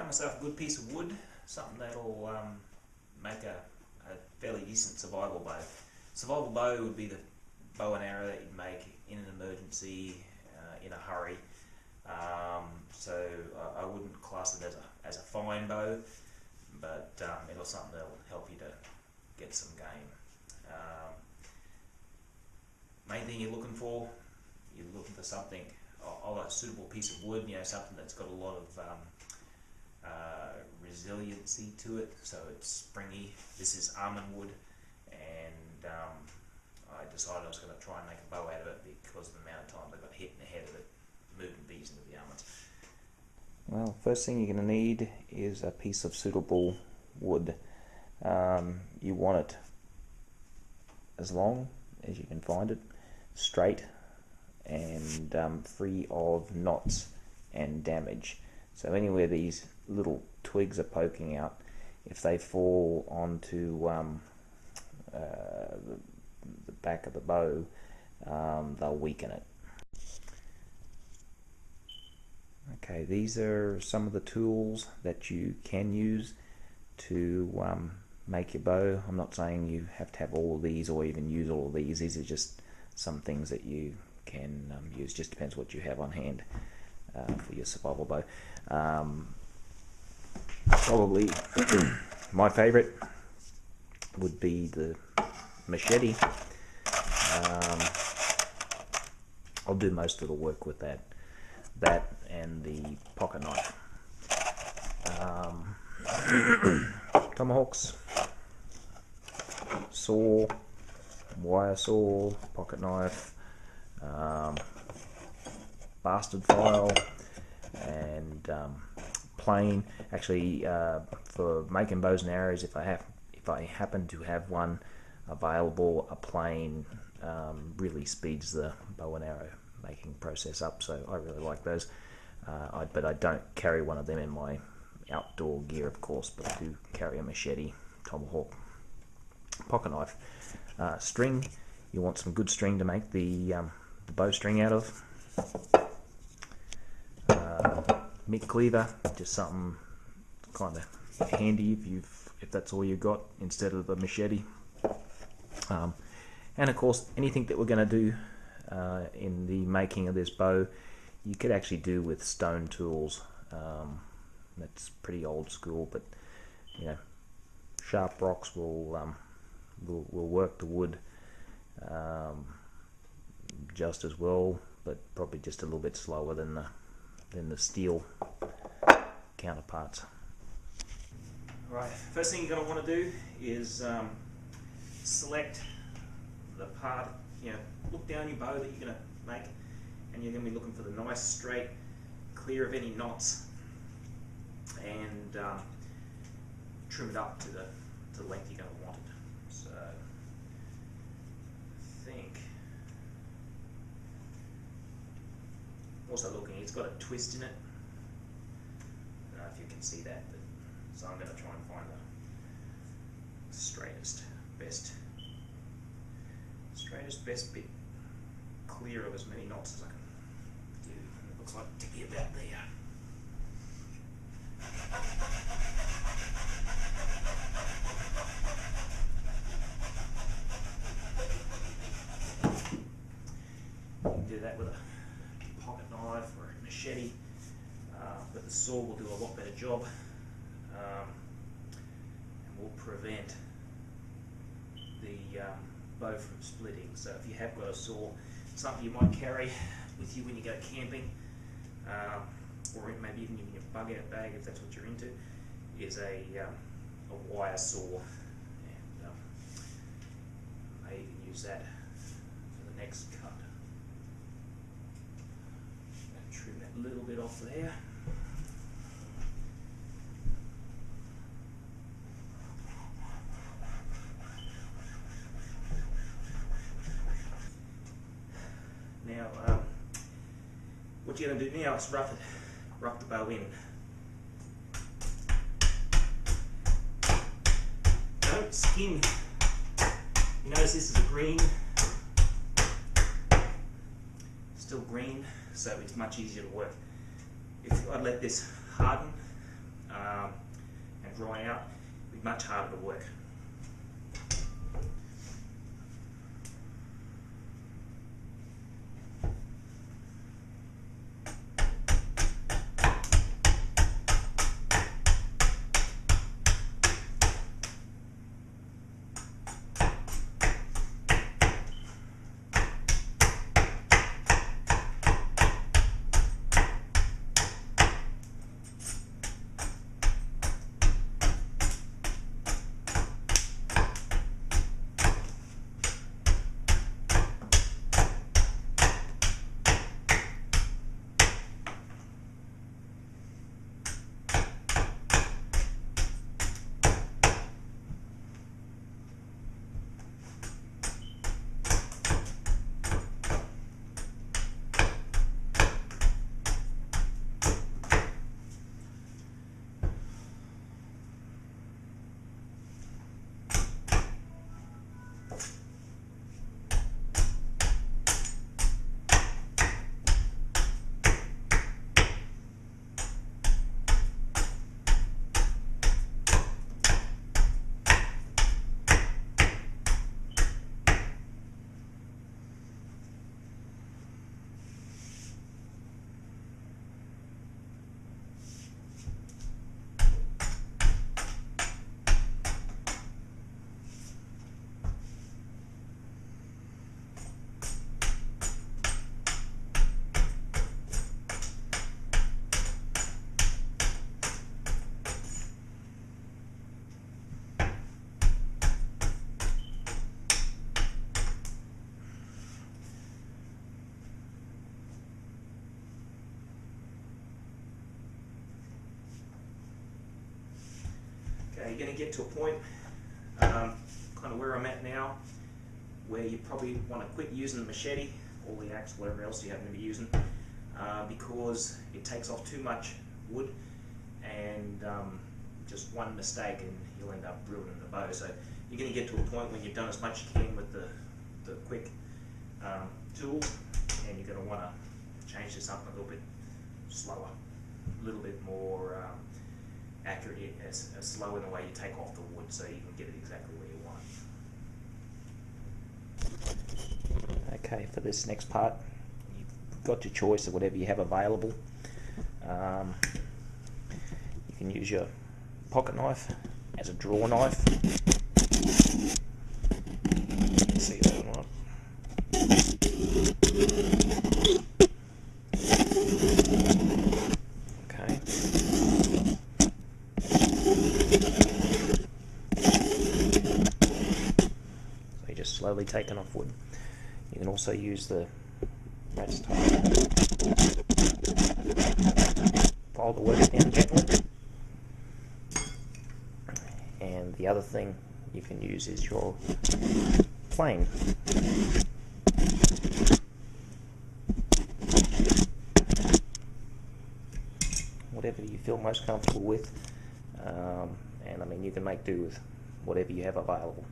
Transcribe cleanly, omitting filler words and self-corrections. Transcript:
myself a good piece of wood, something that'll make a fairly decent survival bow. Survival bow would be the bow and arrow that you'd make in an emergency, in a hurry. So I wouldn't class it as a fine bow, but it's something that'll help you to get some game. Main thing you're looking for something of a suitable piece of wood, something that's got a lot of resiliency to it, so it's springy. This is almond wood, and I decided I was going to try and make a bow out of it because of the amount of times I got hit in the head of it moving bees into the almonds. Well, first thing you're going to need is a piece of suitable wood. You want it as long as you can find it, straight, and free of knots and damage. So anywhere these little twigs are poking out, if they fall onto the back of the bow, they'll weaken it. Okay, these are some of the tools that you can use to make your bow. I'm not saying you have to have all of these or even use all of these. These are just some things that you can use. Just depends what you have on hand for your survival bow. Probably my favorite would be the machete. I'll do most of the work with that and the pocket knife. Tomahawks, saw, wire saw, pocket knife, bastard file, and plane. Actually, for making bows and arrows, if I happen to have one available, a plane really speeds the bow and arrow making process up, so I really like those. But I don't carry one of them in my outdoor gear, of course, but I do carry a machete, tomahawk, pocket knife. String, you want some good string to make the bowstring out of. Mitt cleaver, just something kind of handy if that's all you've got instead of the machete. And of course, anything that we're going to do in the making of this bow, you could actually do with stone tools. That's pretty old school, but sharp rocks will work the wood just as well, but probably just a little bit slower than the steel counterparts. Right, first thing you're going to want to do is select the part, look down your bow that you're going to make, and you're going to be looking for the nice, straight, clear of any knots, and trim it up to the length you're going to want it. So, I think, also looking, it's got a twist in it. I don't know if you can see that, but so I'm going to try and find the straightest, best bit clear of as many knots as I can do. And it looks like to be about there. You can do that with a pocket knife or a machete, but the saw will do a lot better job and will prevent the bow from splitting. So if you have got a saw, something you might carry with you when you go camping, or maybe even in your bug out bag if that's what you're into, is a wire saw, and I may even use that for the next cut. Trim that little bit off there. Now, what you're going to do now is rough the bow in. Don't skim. You notice this is a green, still green, so it's much easier to work. If I'd let this harden, and dry out, it'll be much harder to work. Okay, you're going to get to a point, kind of where I'm at now, where you probably want to quit using the machete or the axe, whatever else you happen to be using, because it takes off too much wood, and just one mistake and you'll end up ruining the bow. So you're going to get to a point when you've done as much as you can with the quick tool, and you're going to want to change this up a little bit slower, a little bit more accurate, as slow in the way you take off the wood, so you can get it exactly where you want it. Okay, for this next part, you've got your choice of whatever you have available. You can use your pocket knife as a draw knife. See that one? Okay. So you're just slowly taking off wood. You can also use the rat's tail. Fold the work down gently. And the other thing you can use is your plane. Whatever you feel most comfortable with, and I mean, you can make do with whatever you have available.